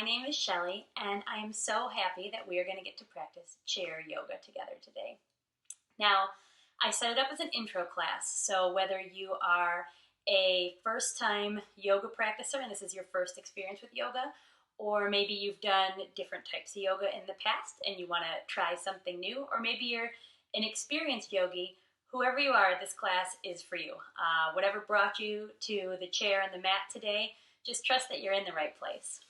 my name is Shelley, and I am so happy that we are going to get to practice chair yoga together today. Now, I set it up as an intro class, so whether you are a first-time yoga practicer and this is your first experience with yoga, or maybe you've done different types of yoga in the past and you want to try something new, or maybe you're an experienced yogi, whoever you are, this class is for you. Whatever brought you to the chair and the mat today, just trust that you're in the right place.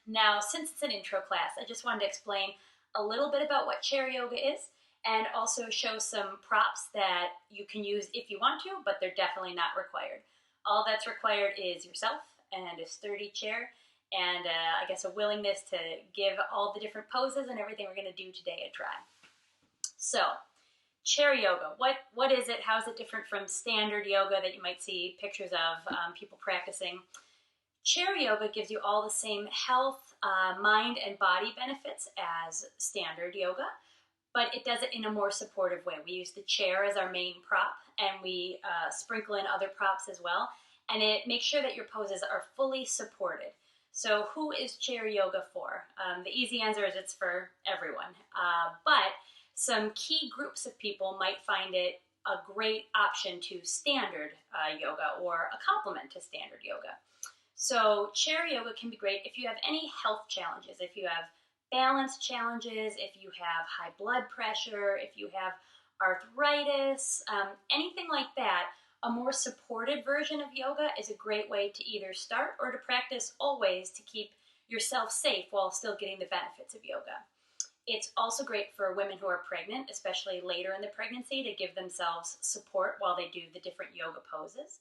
Now, since it's an intro class, I just wanted to explain a little bit about what chair yoga is and also show some props that you can use if you want to, but they're definitely not required. All that's required is yourself and a sturdy chair and I guess a willingness to give all the different poses and everything we're going to do today a try. So, chair yoga, what is it? How is it different from standard yoga that you might see pictures of people practicing? Chair yoga gives you all the same health, mind, and body benefits as standard yoga, but it does it in a more supportive way. We use the chair as our main prop, and we sprinkle in other props as well, and it makes sure that your poses are fully supported. So who is chair yoga for? The easy answer is it's for everyone, but some key groups of people might find it a great option to standard yoga or a complement to standard yoga. So chair yoga can be great if you have any health challenges, if you have balance challenges, if you have high blood pressure, if you have arthritis, anything like that. A more supported version of yoga is a great way to either start or to practice always to keep yourself safe while still getting the benefits of yoga. It's also great for women who are pregnant, especially later in the pregnancy, to give themselves support while they do the different yoga poses.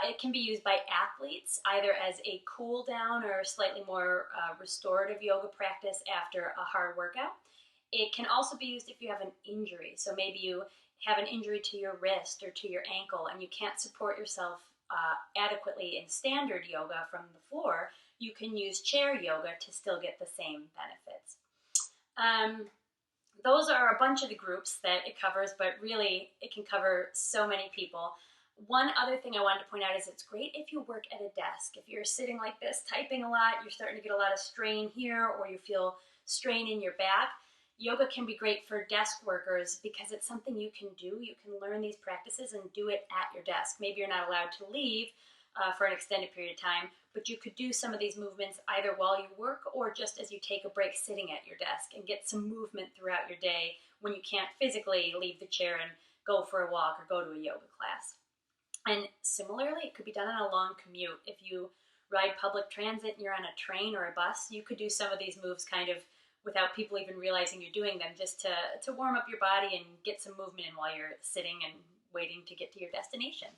It can be used by athletes either as a cool down or slightly more restorative yoga practice after a hard workout. It can also be used if you have an injury. So maybe you have an injury to your wrist or to your ankle and you can't support yourself adequately in standard yoga from the floor. You can use chair yoga to still get the same benefits. Those are a bunch of the groups that it covers, but really it can cover so many people. One other thing I wanted to point out is it's great if you work at a desk. If you're sitting like this, typing a lot, you're starting to get a lot of strain here, or you feel strain in your back, yoga can be great for desk workers because it's something you can do. You can learn these practices and do it at your desk. Maybe you're not allowed to leave for an extended period of time, but you could do some of these movements either while you work or just as you take a break sitting at your desk and get some movement throughout your day when you can't physically leave the chair and go for a walk or go to a yoga class. And similarly, it could be done on a long commute. If you ride public transit and you're on a train or a bus, you could do some of these moves kind of without people even realizing you're doing them, just to warm up your body and get some movement in while you're sitting and waiting to get to your destination.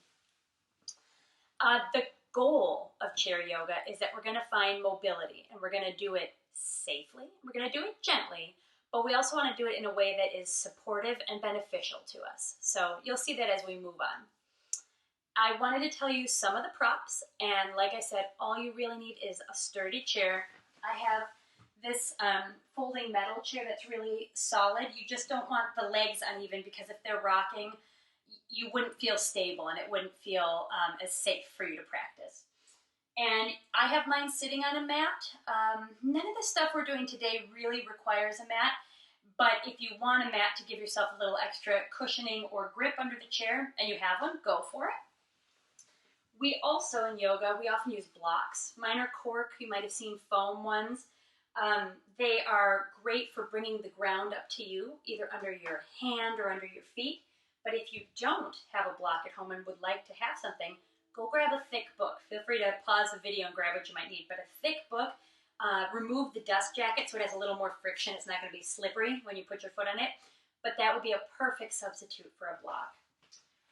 The goal of chair yoga is that we're going to find mobility, and we're going to do it safely. We're going to do it gently, but we also want to do it in a way that is supportive and beneficial to us. So you'll see that as we move on. I wanted to tell you some of the props, and like I said, all you really need is a sturdy chair. I have this folding metal chair that's really solid. You just don't want the legs uneven because if they're rocking, you wouldn't feel stable and it wouldn't feel as safe for you to practice. And I have mine sitting on a mat. None of the stuff we're doing today really requires a mat, but if you want a mat to give yourself a little extra cushioning or grip under the chair, and you have one, go for it. We also, in yoga, we often use blocks. Mine are cork. You might have seen foam ones. They are great for bringing the ground up to you, either under your hand or under your feet. But if you don't have a block at home and would like to have something, go grab a thick book. Feel free to pause the video and grab what you might need. But a thick book, remove the dust jacket so it has a little more friction. It's not going to be slippery when you put your foot on it. But that would be a perfect substitute for a block.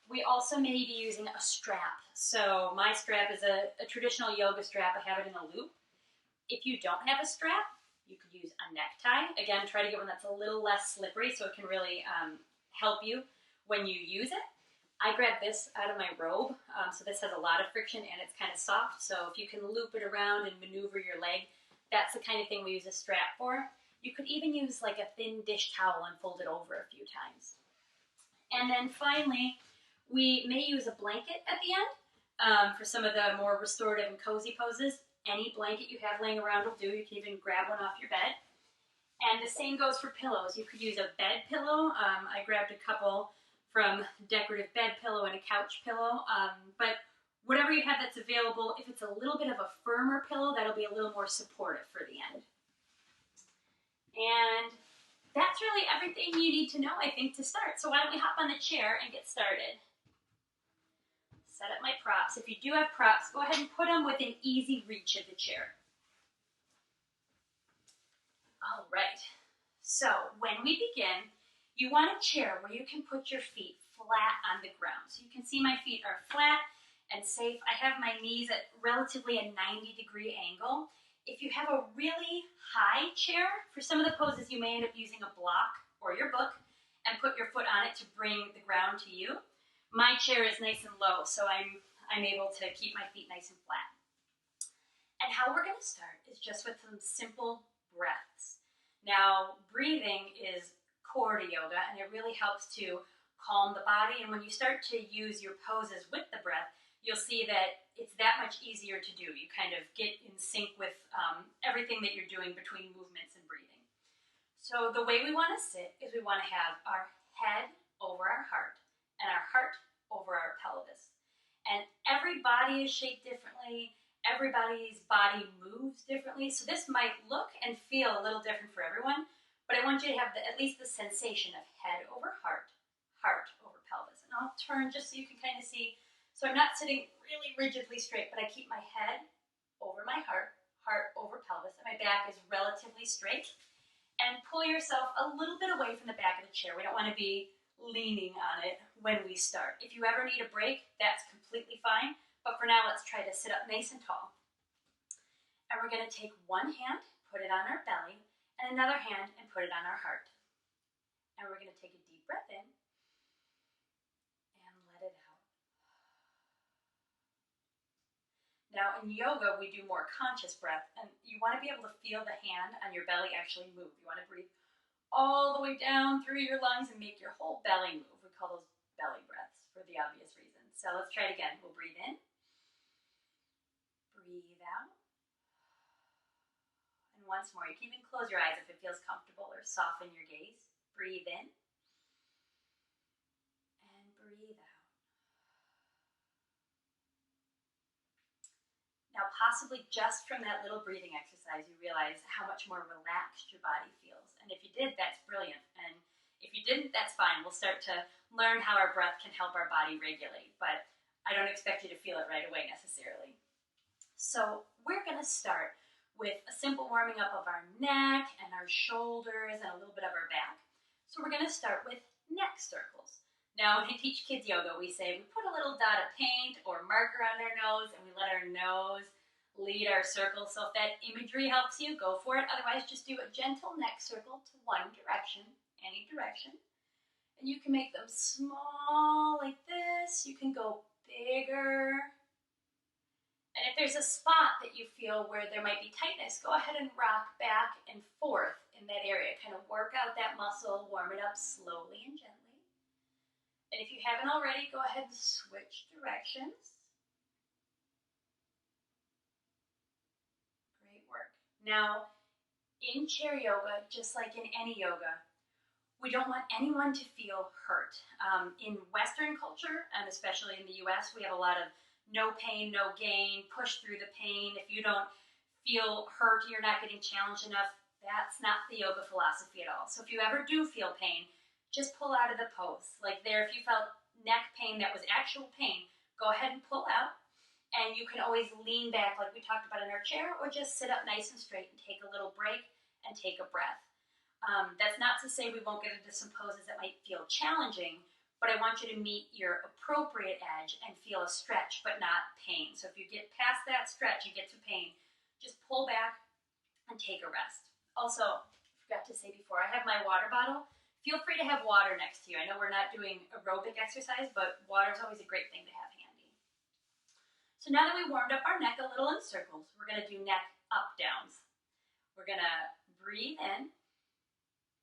We also may be using a strap. So my strap is a traditional yoga strap. I have it in a loop. If you don't have a strap, you could use a necktie. Again, try to get one that's a little less slippery so it can really help you when you use it. I grabbed this out of my robe, so this has a lot of friction and it's kind of soft. So if you can loop it around and maneuver your leg, that's the kind of thing we use a strap for. You could even use like a thin dish towel and fold it over a few times. And then finally, we may use a blanket at the end for some of the more restorative and cozy poses. Any blanket you have laying around will do. You can even grab one off your bed. And the same goes for pillows. You could use a bed pillow. I grabbed a couple from decorative bed pillow and a couch pillow. But whatever you have that's available, if it's a little bit of a firmer pillow, that'll be a little more supportive for the end. And that's really everything you need to know, I think, to start. So why don't we hop on the chair and get started? Set up my props. If you do have props, go ahead and put them within easy reach of the chair. All right. So when we begin, you want a chair where you can put your feet flat on the ground. So you can see my feet are flat and safe. I have my knees at relatively a 90-degree angle. If you have a really high chair, for some of the poses you may end up using a block or your book and put your foot on it to bring the ground to you. My chair is nice and low, so I'm able to keep my feet nice and flat. And how we're going to start is just with some simple breaths. Now, breathing is core to yoga, and it really helps to calm the body. And when you start to use your poses with the breath, you'll see that it's that much easier to do. You kind of get in sync with everything that you're doing between movements and breathing. So the way we want to sit is we want to have our head over our heart and our heart over our pelvis. And every body is shaped differently. Everybody's body moves differently. So this might look and feel a little different for everyone, but I want you to have at least the sensation of head over heart, heart over pelvis. And I'll turn just so you can kind of see. So I'm not sitting really rigidly straight, but I keep my head over my heart, heart over pelvis, and my back is relatively straight. And pull yourself a little bit away from the back of the chair. We don't want to be leaning on it when we start. If you ever need a break, that's completely fine. But for now, let's try to sit up nice and tall. And we're going to take one hand, put it on our belly, and another hand and put it on our heart. And we're going to take a deep breath in and let it out. Now in yoga, we do more conscious breath, and you want to be able to feel the hand on your belly actually move. You want to breathe all the way down through your lungs and make your whole belly move. We call those belly breaths for the obvious reasons. So let's try it again. We'll breathe in, breathe out, and once more. You can even close your eyes if it feels comfortable or soften your gaze. Breathe in and breathe out. Now possibly just from that little breathing exercise, you realize how much more relaxed your body feels. And if you did, that's brilliant. And if you didn't, that's fine. We'll start to learn how our breath can help our body regulate. But I don't expect you to feel it right away necessarily. So we're going to start with a simple warming up of our neck and our shoulders and a little bit of our back. So we're going to start with neck circles. Now, when I teach kids yoga, we say we put a little dot of paint or marker on our nose and we let our nose lead our circle. So if that imagery helps you, go for it. Otherwise, just do a gentle neck circle to one direction, any direction. And you can make them small like this. You can go bigger. And if there's a spot that you feel where there might be tightness, go ahead and rock back and forth in that area. Kind of work out that muscle, warm it up slowly and gently. And if you haven't already, go ahead and switch directions. Great work. Now, in chair yoga, just like in any yoga, we don't want anyone to feel hurt. In Western culture, and especially in the US, we have a lot of no pain, no gain, push through the pain. If you don't feel hurt, you're not getting challenged enough, that's not the yoga philosophy at all. So if you ever do feel pain, just pull out of the pose. Like there, if you felt neck pain that was actual pain, go ahead and pull out. And you can always lean back like we talked about in our chair, or just sit up nice and straight and take a little break and take a breath. That's not to say we won't get into some poses that might feel challenging, but I want you to meet your appropriate edge and feel a stretch, but not pain. So if you get past that stretch, you get to pain, just pull back and take a rest. Also, I forgot to say before, I have my water bottle. Feel free to have water next to you. I know we're not doing aerobic exercise, but water is always a great thing to have handy. So now that we warmed up our neck a little in circles, we're going to do neck up downs. We're going to breathe in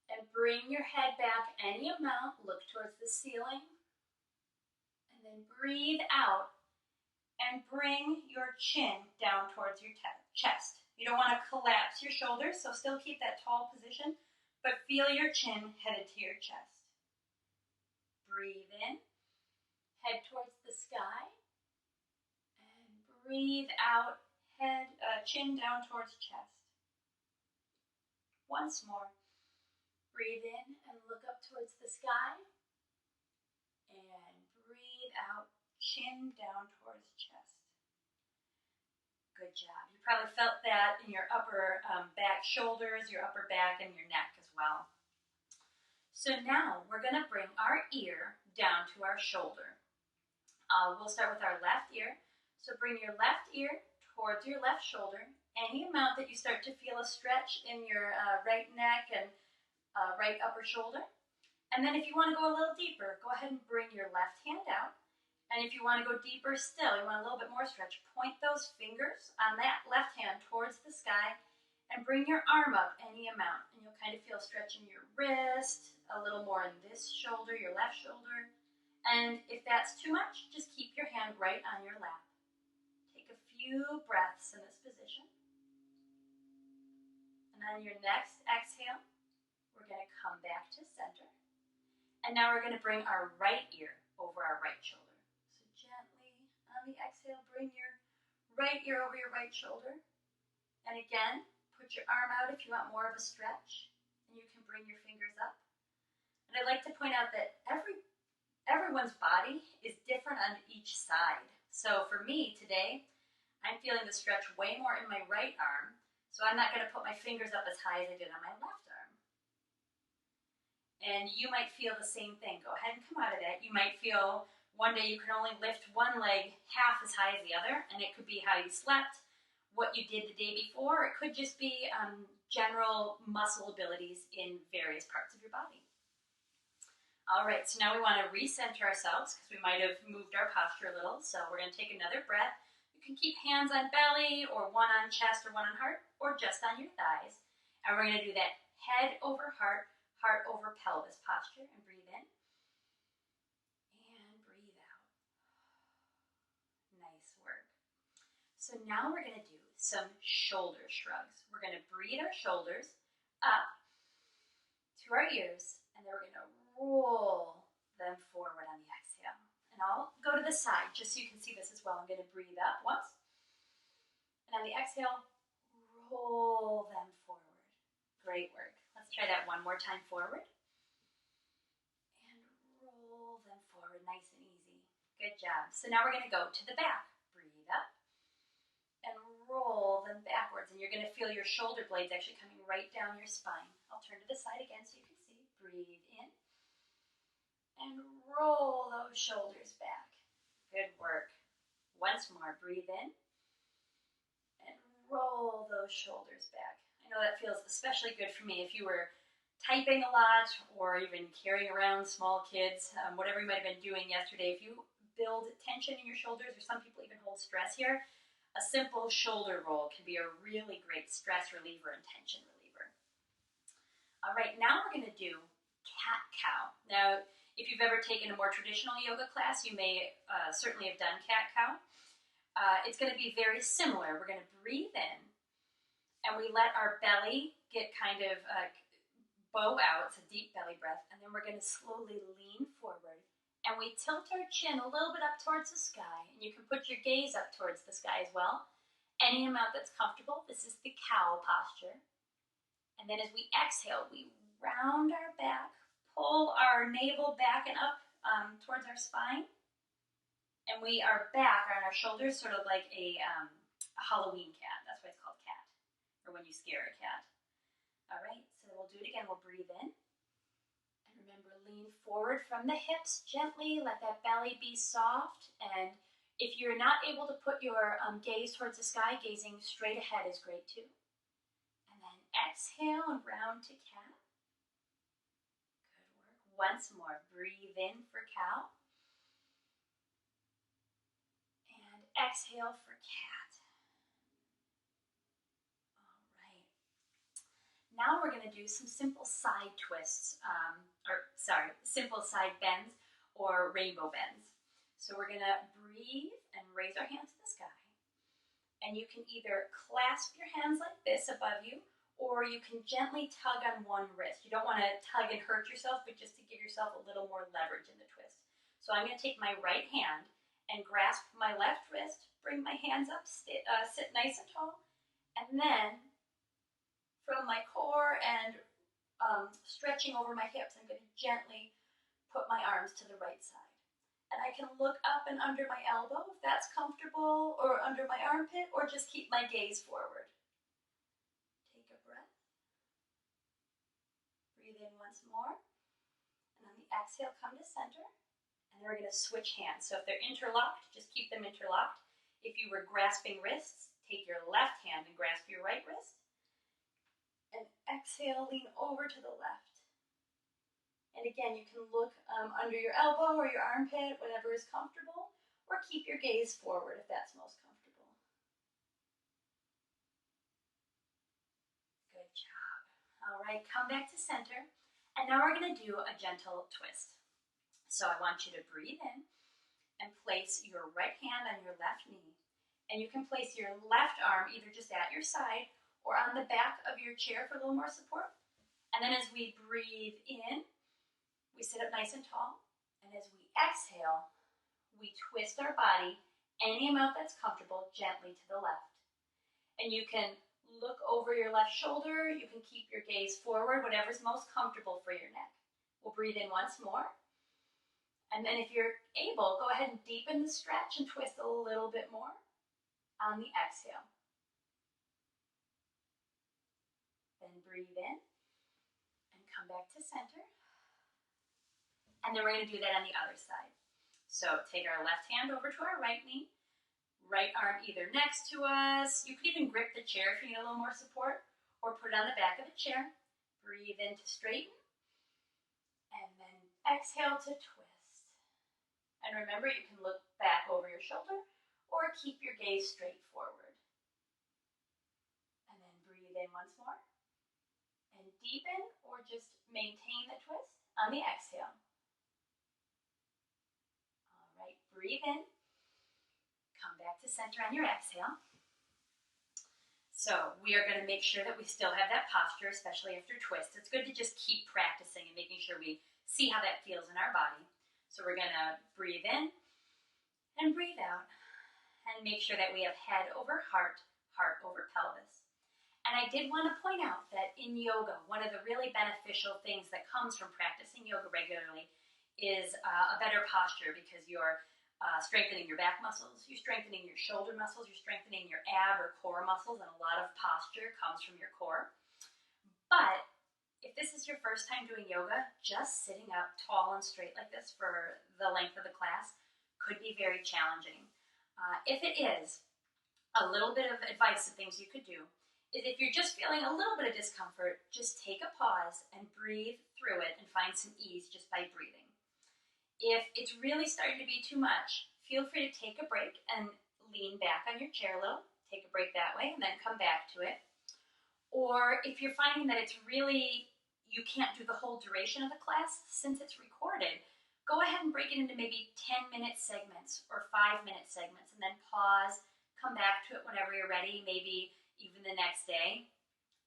and bring your head back any amount. Look towards the ceiling. And then breathe out and bring your chin down towards your chest. You don't want to collapse your shoulders, so still keep that tall position, but feel your chin headed to your chest. Breathe in, head towards the sky, and breathe out, chin down towards chest. Once more. Breathe in and look up towards the sky, and breathe out, chin down towards chest. Good job. You probably felt that in your upper back shoulders, your upper back, and your neck as well. So now we're going to bring our ear down to our shoulder. We'll start with our left ear. So bring your left ear towards your left shoulder. Any amount that you start to feel a stretch in your right neck and right upper shoulder. And then if you want to go a little deeper, go ahead and bring your left hand out. And if you want to go deeper still, you want a little bit more stretch, point those fingers on that left hand towards the sky and bring your arm up any amount. And you'll kind of feel stretch in your wrist, a little more in this shoulder, your left shoulder. And if that's too much, just keep your hand right on your lap. Take a few breaths in this position. And on your next exhale, we're going to come back to center. And now we're going to bring our right ear over our right shoulder. So gently on the exhale, bring your right ear over your right shoulder. And again, put your arm out if you want more of a stretch. And you can bring your fingers up. And I'd like to point out that everyone's body is different on each side. So for me today, I'm feeling the stretch way more in my right arm. So I'm not going to put my fingers up as high as I did on my left arm. And you might feel the same thing. Go ahead and come out of that. You might feel one day you can only lift one leg half as high as the other, and it could be how you slept, what you did the day before. It could just be general muscle abilities in various parts of your body. All right, so now we want to recenter ourselves because we might have moved our posture a little. So we're going to take another breath. You can keep hands on belly or one on chest or one on heart or just on your thighs. And we're going to do that head over heart, heart over pelvis posture, and breathe in and breathe out. Nice work. So now we're going to do some shoulder shrugs. We're going to breathe our shoulders up to our ears, and then we're going to roll them forward on the exhale. And I'll go to the side just so you can see this as well. I'm going to breathe up once, and on the exhale, roll them forward. Great work. Let's try that one more time forward. And roll them forward, nice and easy. Good job. So now we're going to go to the back. Breathe up and roll them backwards. And you're going to feel your shoulder blades actually coming right down your spine. I'll turn to the side again so you can see. Breathe in and roll those shoulders back. Good work. Once more, breathe in and roll those shoulders back. I know that feels especially good for me if you were typing a lot or even carrying around small kids, whatever you might have been doing yesterday. If you build tension in your shoulders, or some people even hold stress here, a simple shoulder roll can be a really great stress reliever and tension reliever. All right, now we're going to do cat-cow. Now, if you've ever taken a more traditional yoga class, you may certainly have done cat-cow. It's going to be very similar. We're going to breathe in, and we let our belly get kind of bow out. It's a deep belly breath. And then we're going to slowly lean forward. And we tilt our chin a little bit up towards the sky. And you can put your gaze up towards the sky as well. Any amount that's comfortable. This is the cow posture. And then as we exhale, we round our back, pull our navel back and up towards our spine. And we are back on our shoulders, sort of like a Halloween cat. That's why it's called cat. Or when you scare a cat. All right, so we'll do it again. We'll breathe in. And remember, lean forward from the hips gently. Let that belly be soft. And if you're not able to put your gaze towards the sky, gazing straight ahead is great too. And then exhale and round to cat. Good work. Once more, breathe in for cow. And exhale for cat. Now we're going to do some simple side twists, simple side bends or rainbow bends. So we're gonna breathe and raise our hands to the sky. And you can either clasp your hands like this above you, or you can gently tug on one wrist. You don't want to tug and hurt yourself, but just to give yourself a little more leverage in the twist. So I'm going to take my right hand and grasp my left wrist, bring my hands up, sit nice and tall, and then from my core and stretching over my hips, I'm going to gently put my arms to the right side. And I can look up and under my elbow if that's comfortable, or under my armpit, or just keep my gaze forward. Take a breath. Breathe in once more. And on the exhale, come to center. And then we're going to switch hands. So if they're interlocked, just keep them interlocked. If you were grasping wrists, take your left hand and grasp your right wrist. And exhale, lean over to the left. And again, you can look under your elbow or your armpit, whatever is comfortable, or keep your gaze forward if that's most comfortable. Good job. All right, come back to center. And now we're going to do a gentle twist. So I want you to breathe in and place your right hand on your left knee. And you can place your left arm either just at your side or on the back of your chair for a little more support. And then as we breathe in, we sit up nice and tall, and as we exhale, we twist our body any amount that's comfortable gently to the left. And you can look over your left shoulder, you can keep your gaze forward, whatever's most comfortable for your neck. We'll breathe in once more, and then if you're able, go ahead and deepen the stretch and twist a little bit more on the exhale. Then breathe in, and come back to center. And then we're going to do that on the other side. So take our left hand over to our right knee, right arm either next to us. You could even grip the chair if you need a little more support, or put it on the back of the chair. Breathe in to straighten, and then exhale to twist. And remember, you can look back over your shoulder, or keep your gaze straight forward. And then breathe in once more, and deepen, or just maintain the twist on the exhale. Breathe in, come back to center on your exhale. So we are going to make sure that we still have that posture, especially after twists. It's good to just keep practicing and making sure we see how that feels in our body. So we're going to breathe in and breathe out, and make sure that we have head over heart, heart over pelvis. And I did want to point out that in yoga, one of the really beneficial things that comes from practicing yoga regularly is a better posture, because you're strengthening your back muscles, you're strengthening your shoulder muscles, you're strengthening your ab or core muscles, and a lot of posture comes from your core. But if this is your first time doing yoga, just sitting up tall and straight like this for the length of the class could be very challenging. If it is, a little bit of advice of things you could do is, if you're just feeling a little bit of discomfort, just take a pause and breathe through it and find some ease just by breathing. If it's really starting to be too much, feel free to take a break and lean back on your chair a little. Take a break that way and then come back to it. Or if you're finding that it's really, you can't do the whole duration of the class, since it's recorded, go ahead and break it into maybe 10-minute segments or 5-minute segments, and then pause, come back to it whenever you're ready, maybe even the next day.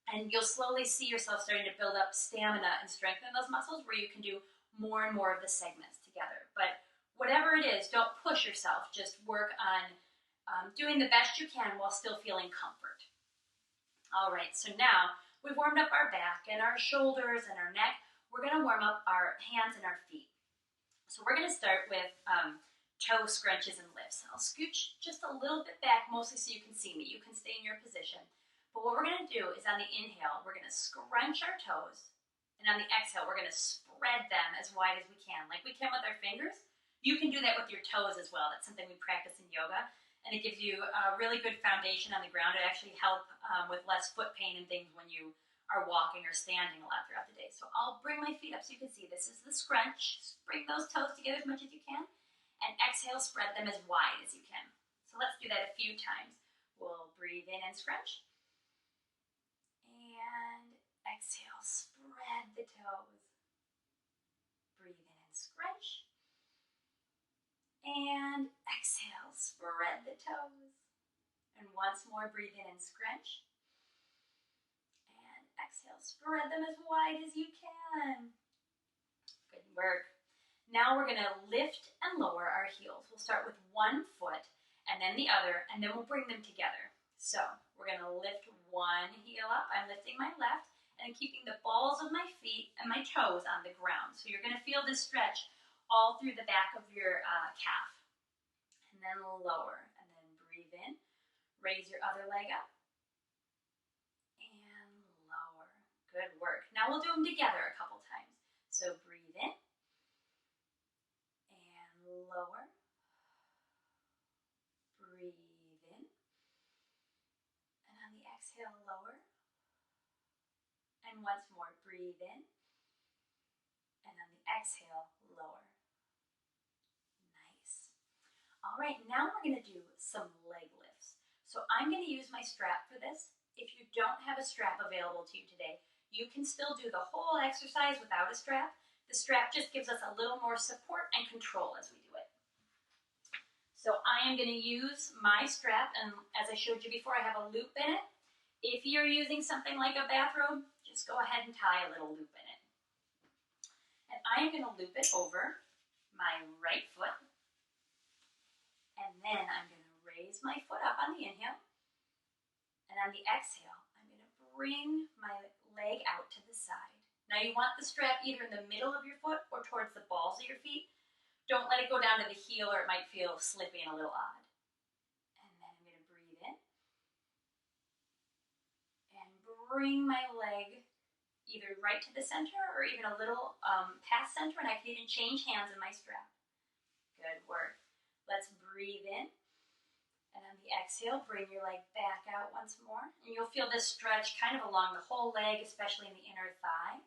And you'll slowly see yourself starting to build up stamina and strengthen those muscles, where you can do more and more of the segments together. But whatever it is, don't push yourself. Just work on doing the best you can while still feeling comfort. All right, so now we've warmed up our back and our shoulders and our neck. We're going to warm up our hands and our feet. So we're going to start with toe scrunches and lifts. I'll scooch just a little bit back, mostly so you can see me. You can stay in your position. But what we're going to do is, on the inhale, we're going to scrunch our toes. And on the exhale, we're going to spread them as wide as we can, like we can with our fingers. You can do that with your toes as well. That's something we practice in yoga. And it gives you a really good foundation on the ground. It actually helps with less foot pain and things when you are walking or standing a lot throughout the day. So I'll bring my feet up so you can see. This is the scrunch. Bring those toes together as much as you can. And exhale, spread them as wide as you can. So let's do that a few times. We'll breathe in and scrunch. And exhale, spread the toes. Breathe in and scrunch. And exhale, spread the toes. And once more, breathe in and scrunch. And exhale, spread them as wide as you can. Good work. Now we're gonna lift and lower our heels. We'll start with one foot and then the other, and then we'll bring them together. So we're gonna lift one heel up. I'm lifting my left and keeping the balls of my feet and my toes on the ground. So you're gonna feel this stretch all through the back of your calf. And then lower, and then breathe in. Raise your other leg up. And lower. Good work. Now we'll do them together a couple times. So breathe in. And lower. Breathe in. And on the exhale, lower. And once more, breathe in. And on the exhale, lower. Nice. All right, now we're gonna do some leg lifts. So I'm gonna use my strap for this. If you don't have a strap available to you today, you can still do the whole exercise without a strap. The strap just gives us a little more support and control as we do it. So I am gonna use my strap, and as I showed you before, I have a loop in it. If you're using something like a bathrobe, just go ahead and tie a little loop in it. And I am gonna loop it over my right foot. And then I'm going to raise my foot up on the inhale. And on the exhale, I'm going to bring my leg out to the side. Now you want the strap either in the middle of your foot or towards the balls of your feet. Don't let it go down to the heel or it might feel slippy and a little odd. And then I'm going to breathe in. And bring my leg either right to the center or even a little past center. And I can even change hands in my strap. Good work. Let's breathe in, and on the exhale, bring your leg back out once more. And you'll feel this stretch kind of along the whole leg, especially in the inner thigh.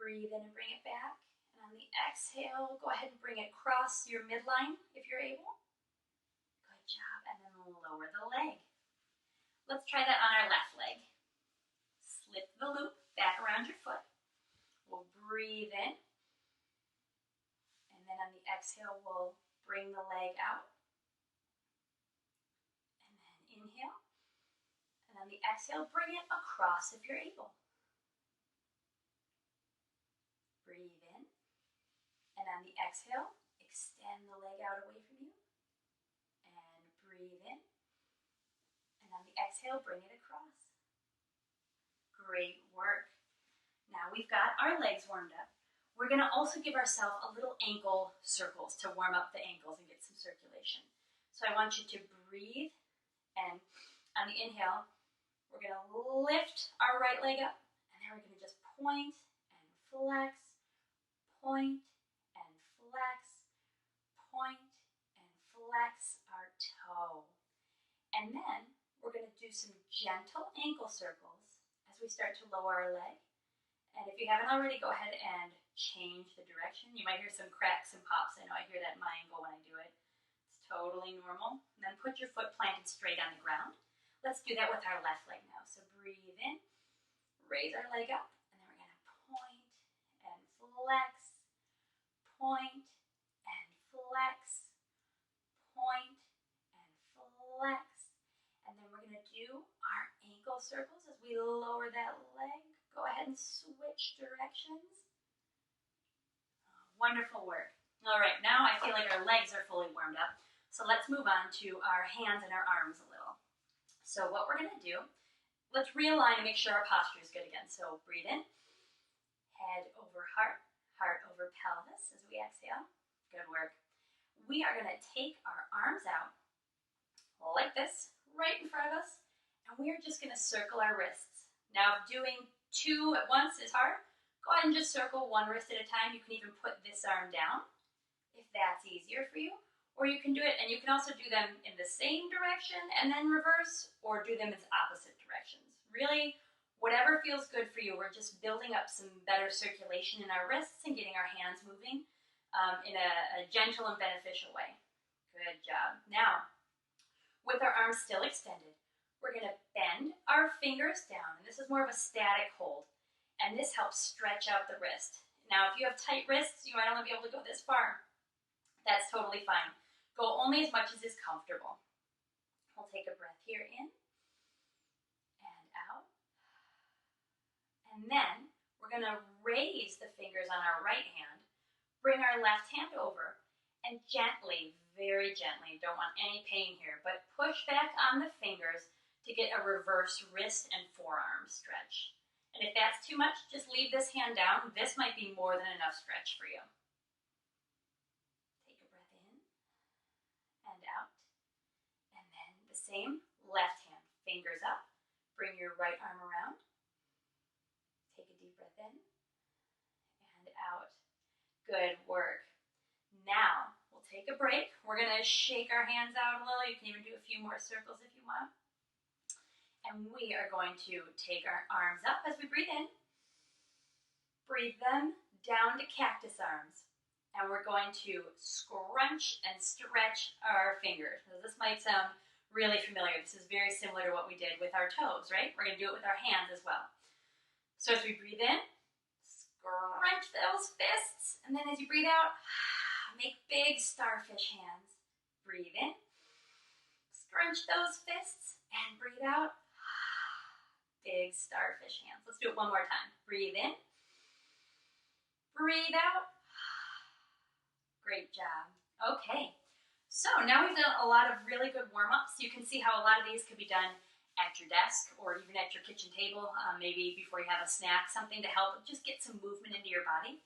Breathe in and bring it back. And on the exhale, go ahead and bring it across your midline if you're able. Good job. And then lower the leg. Let's try that on our left leg. Slip the loop back around your foot. We'll breathe in. And then on the exhale, we'll bring the leg out. And then inhale. And on the exhale, bring it across if you're able. Breathe in. And on the exhale, extend the leg out away from you. And breathe in. And on the exhale, bring it across. Great work. Now we've got our legs warmed up. We're going to also give ourselves a little ankle circles to warm up the ankles and get some circulation. So I want you to breathe, and on the inhale, we're going to lift our right leg up, and then we're going to just point and flex, point and flex, point and flex our toe. And then we're going to do some gentle ankle circles as we start to lower our leg. And if you haven't already, go ahead and change the direction. You might hear some cracks and pops. I know I hear that in my ankle when I do it. It's totally normal. And then put your foot planted straight on the ground. Let's do that with our left leg now. So breathe in, raise our leg up, and then we're going to point and flex, point and flex, point and flex. And then we're going to do our ankle circles as we lower that leg. Go ahead and switch directions. Wonderful work. All right, now I feel like our legs are fully warmed up. So let's move on to our hands and our arms a little. So what we're going to do, let's realign and make sure our posture is good again. So breathe in, head over heart, heart over pelvis as we exhale. Good work. We are going to take our arms out like this, right in front of us, and we are just going to circle our wrists. Now, if doing two at once is hard, go ahead and just circle one wrist at a time. You can even put this arm down if that's easier for you. Or you can do it, and you can also do them in the same direction and then reverse, or do them in opposite directions. Really, whatever feels good for you. We're just building up some better circulation in our wrists and getting our hands moving in a gentle and beneficial way. Good job. Now, with our arms still extended, we're going to bend our fingers down, and this is more of a static hold, and this helps stretch out the wrist. Now, if you have tight wrists, you might only be able to go this far. That's totally fine. Go only as much as is comfortable. We'll take a breath here in and out. And then we're going to raise the fingers on our right hand, bring our left hand over, and gently, very gently, don't want any pain here, but push back on the fingers to get a reverse wrist and forearm stretch. And if that's too much, just leave this hand down. This might be more than enough stretch for you. Take a breath in and out. And then the same, left hand, fingers up. Bring your right arm around. Take a deep breath in and out. Good work. Now, we'll take a break. We're going to shake our hands out a little. You can even do a few more circles if you want. And we are going to take our arms up as we breathe in. Breathe them down to cactus arms. And we're going to scrunch and stretch our fingers. Now, this might sound really familiar. This is very similar to what we did with our toes, right? We're going to do it with our hands as well. So as we breathe in, scrunch those fists. And then as you breathe out, make big starfish hands. Breathe in, scrunch those fists, and breathe out. Big starfish hands. Let's do it one more time. Breathe in. Breathe out. Great job. Okay. So now we've done a lot of really good warm-ups. You can see how a lot of these could be done at your desk or even at your kitchen table, maybe before you have a snack, something to help just get some movement into your body.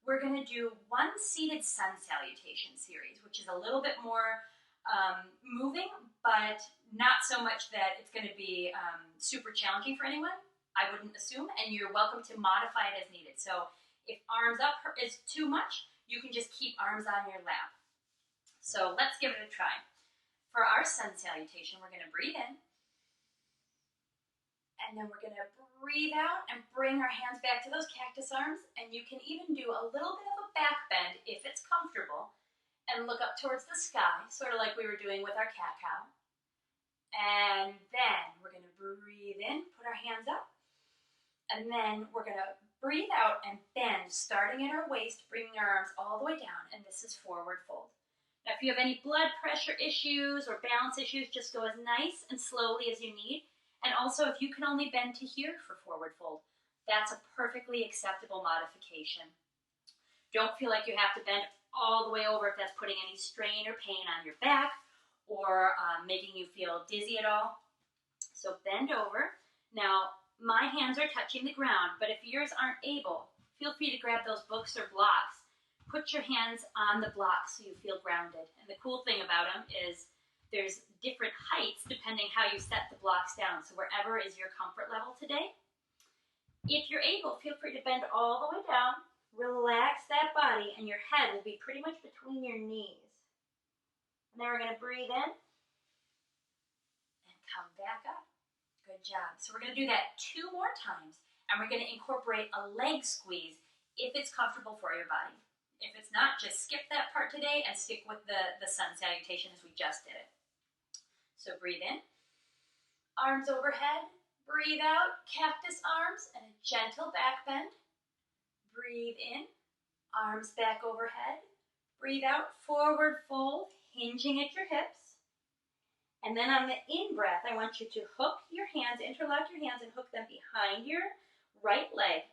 We're going to do one seated sun salutation series, which is a little bit more moving, but not so much that it's going to be super challenging for anyone, I wouldn't assume, and you're welcome to modify it as needed. So if arms up is too much, you can just keep arms on your lap. So let's give it a try. For our sun salutation, we're going to breathe in, and then we're going to breathe out and bring our hands back to those cactus arms, and you can even do a little bit of a back bend if it's comfortable, and look up towards the sky, sort of like we were doing with our cat-cow. And then we're going to breathe in, put our hands up, and then we're going to breathe out and bend, starting at our waist, bringing our arms all the way down, and this is forward fold. Now, if you have any blood pressure issues or balance issues, just go as nice and slowly as you need. And also, if you can only bend to here for forward fold, that's a perfectly acceptable modification. Don't feel like you have to bend all the way over if that's putting any strain or pain on your back or making you feel dizzy at all. So bend over. Now, my hands are touching the ground, but if yours aren't able, feel free to grab those books or blocks. Put your hands on the blocks so you feel grounded. And the cool thing about them is there's different heights depending how you set the blocks down. So wherever is your comfort level today. If you're able, feel free to bend all the way down. Relax that body, and your head will be pretty much between your knees. And then we're going to breathe in and come back up. Good job. So we're going to do that 2 more times, and we're going to incorporate a leg squeeze if it's comfortable for your body. If it's not, just skip that part today and stick with the sun salutation as we just did it. So breathe in, arms overhead, breathe out, cactus arms, and a gentle back bend. Breathe in, arms back overhead. Breathe out, forward fold, hinging at your hips. And then on the in-breath, I want you to hook your hands, interlock your hands, and hook them behind your right leg.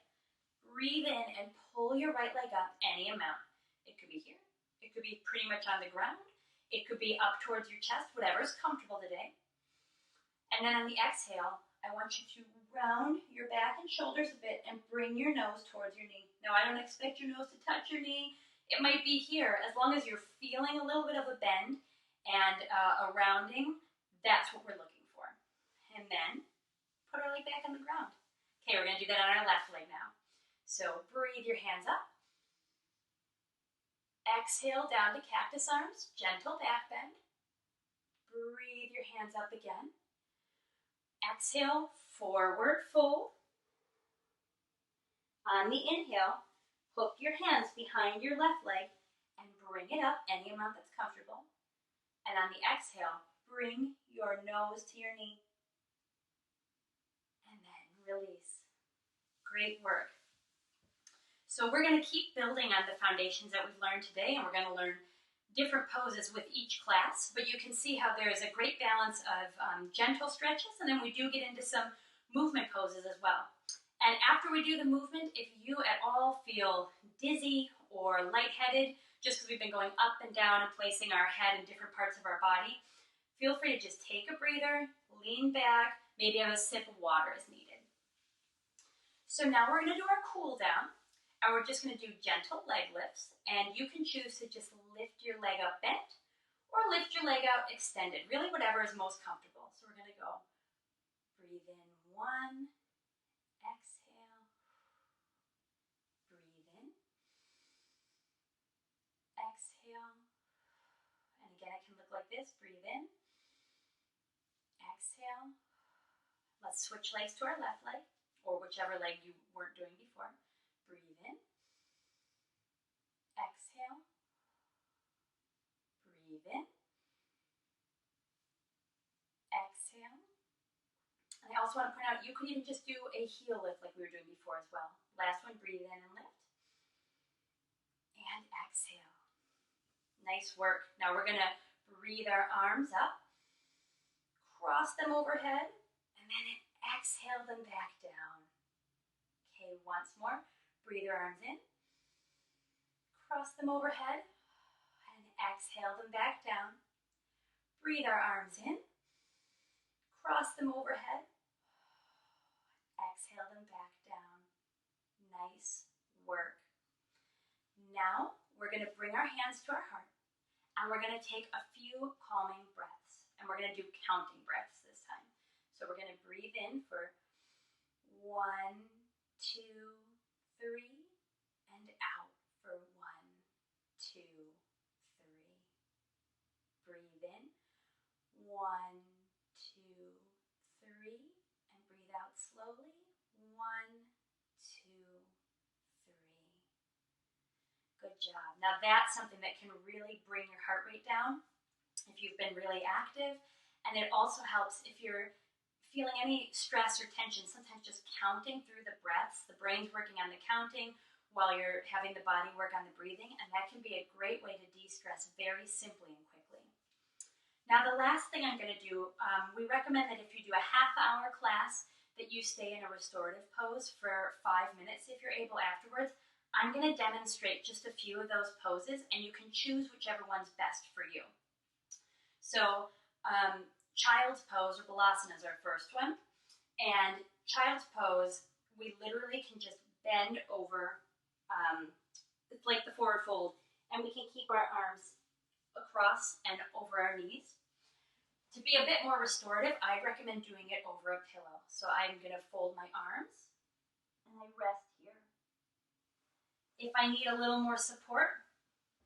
Breathe in and pull your right leg up any amount. It could be here. It could be pretty much on the ground. It could be up towards your chest, whatever is comfortable today. And then on the exhale, I want you to round your back and shoulders a bit and bring your nose towards your knee. Now, I don't expect your nose to touch your knee. It might be here. As long as you're feeling a little bit of a bend and a rounding, that's what we're looking for. And then put our leg back on the ground. Okay, we're going to do that on our left leg now. So breathe your hands up. Exhale down to cactus arms, gentle back bend. Breathe your hands up again. Exhale, forward fold. On the inhale, hook your hands behind your left leg and bring it up any amount that's comfortable. And on the exhale, bring your nose to your knee. And then release. Great work. So we're going to keep building on the foundations that we've learned today, and we're going to learn different poses with each class, but you can see how there is a great balance of gentle stretches, and then we do get into some movement poses as well. And after we do the movement, if you at all feel dizzy or lightheaded, just because we've been going up and down and placing our head in different parts of our body, feel free to just take a breather, lean back, maybe have a sip of water as needed. So now we're going to do our cool down, and we're just going to do gentle leg lifts, and you can choose to just lift your leg up bent or lift your leg out extended, really whatever is most comfortable. So we're going to go breathe in 1, exhale, breathe in, exhale, and again it can look like this, breathe in, exhale. Let's switch legs to our left leg, or whichever leg you weren't doing before. Breathe in, exhale, breathe in, exhale. And I also want to point out, you could even just do a heel lift like we were doing before as well. Last one, breathe in and lift, and exhale. Nice work. Now we're going to breathe our arms up, cross them overhead, and then exhale them back down. Okay, once more. Breathe your arms in, cross them overhead, and exhale them back down. Breathe our arms in, cross them overhead, exhale them back down. Nice work. Now we're going to bring our hands to our heart, and we're going to take a few calming breaths, and we're going to do counting breaths this time. So we're going to breathe in for 1, 2, 3, and out for 1, 2, 3. Breathe in, 1, 2, 3, and breathe out slowly, 1, 2, 3. Good job. Now that's something that can really bring your heart rate down if you've been really active, and it also helps if you're feeling any stress or tension. Sometimes just counting through the breaths, the brain's working on the counting while you're having the body work on the breathing, and that can be a great way to de-stress very simply and quickly. Now the last thing I'm going to do, we recommend that if you do a half-hour class, that you stay in a restorative pose for 5 minutes if you're able afterwards. I'm going to demonstrate just a few of those poses, and you can choose whichever one's best for you. So, child's pose or balasana is our first one. And child's pose, we literally can just bend over, it's like the forward fold, and we can keep our arms across and over our knees. To be a bit more restorative, I'd recommend doing it over a pillow. So I'm going to fold my arms, and I rest here. If I need a little more support,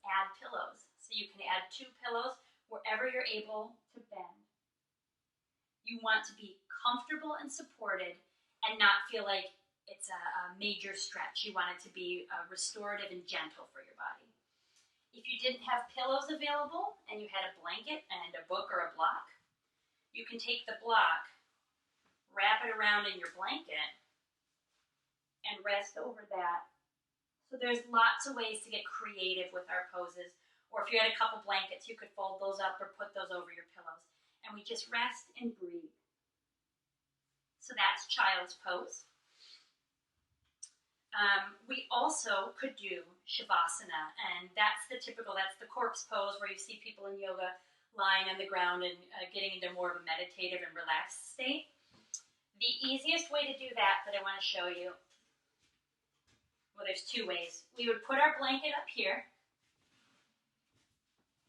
add pillows. So you can add 2 pillows wherever you're able to bend. You want to be comfortable and supported and not feel like it's a major stretch. You want it to be restorative and gentle for your body. If you didn't have pillows available and you had a blanket and a book or a block, you can take the block, wrap it around in your blanket, and rest over that. So there's lots of ways to get creative with our poses. Or if you had a couple blankets, you could fold those up or put those over your pillows. And we just rest and breathe. So that's child's pose. We also could do shavasana, and that's the corpse pose where you see people in yoga lying on the ground and getting into more of a meditative and relaxed state. The easiest way to do that I want to show you, well, there's 2 ways. We would put our blanket up here.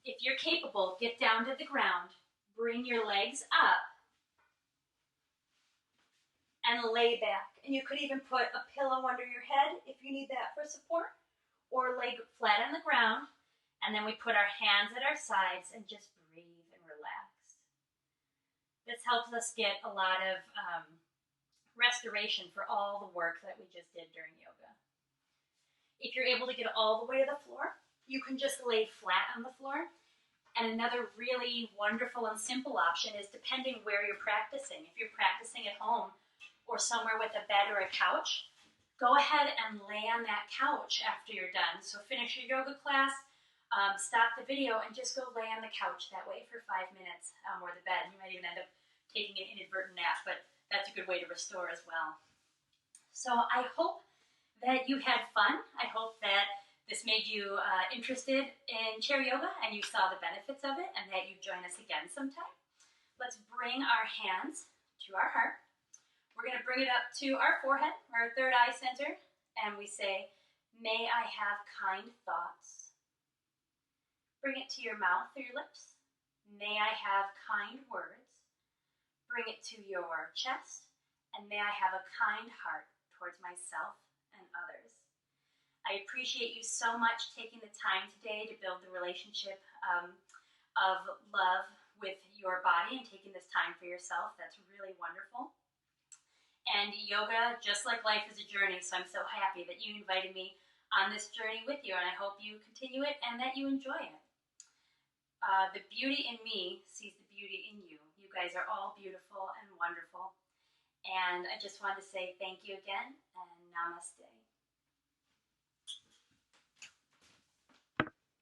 If you're capable, get down to the ground, bring your legs up, and lay back. And you could even put a pillow under your head if you need that for support, or lay flat on the ground, and then we put our hands at our sides and just breathe and relax. This helps us get a lot of restoration for all the work that we just did during yoga. If you're able to get all the way to the floor, you can just lay flat on the floor. And another really wonderful and simple option is depending where you're practicing. If you're practicing at home or somewhere with a bed or a couch, go ahead and lay on that couch after you're done. So finish your yoga class, stop the video and just go lay on the couch that way for 5 minutes, or the bed. You might even end up taking an inadvertent nap, but that's a good way to restore as well. So I hope that you had fun. I hope that this made you interested in chair yoga and you saw the benefits of it, and that you join us again sometime. Let's bring our hands to our heart. We're going to bring it up to our forehead, our third eye center, and we say, may I have kind thoughts. Bring it to your mouth or your lips. May I have kind words. Bring it to your chest, and may I have a kind heart towards myself and others. I appreciate you so much taking the time today to build the relationship of love with your body and taking this time for yourself. That's really wonderful. And yoga, just like life, is a journey, so I'm so happy that you invited me on this journey with you, and I hope you continue it and that you enjoy it. The beauty in me sees the beauty in you. You guys are all beautiful and wonderful. And I just wanted to say thank you again, and namaste.